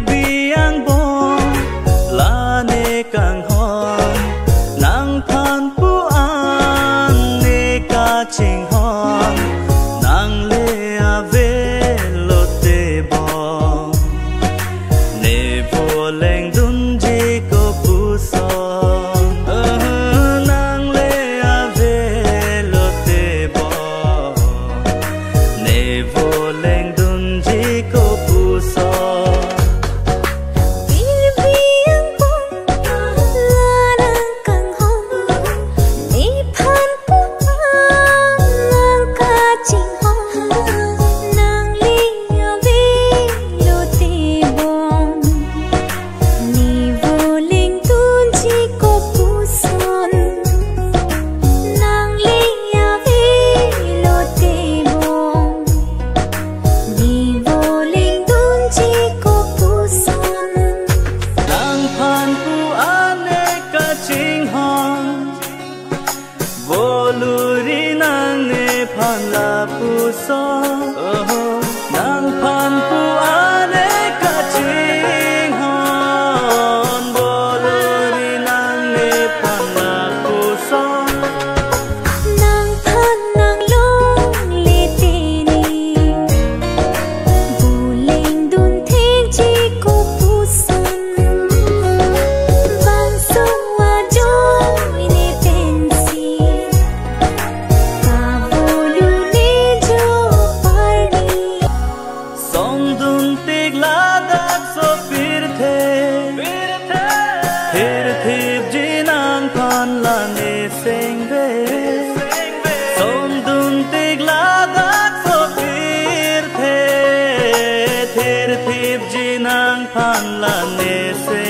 biang bom la ne kang hon nang than pu an ne ka ching hon nang le ave lo te bom ne vo leng dun ji ko pu son nang le ave lo te bom ne vo leng dun ji ko pu son Voluri nang ne phan la pu so nang phan pu ane ka ching hon voluri nang ne phan la pu so nang phan nang long le te ni bu leng dun theng chi ko pu son van so wa joy ne pen si Phan la ne se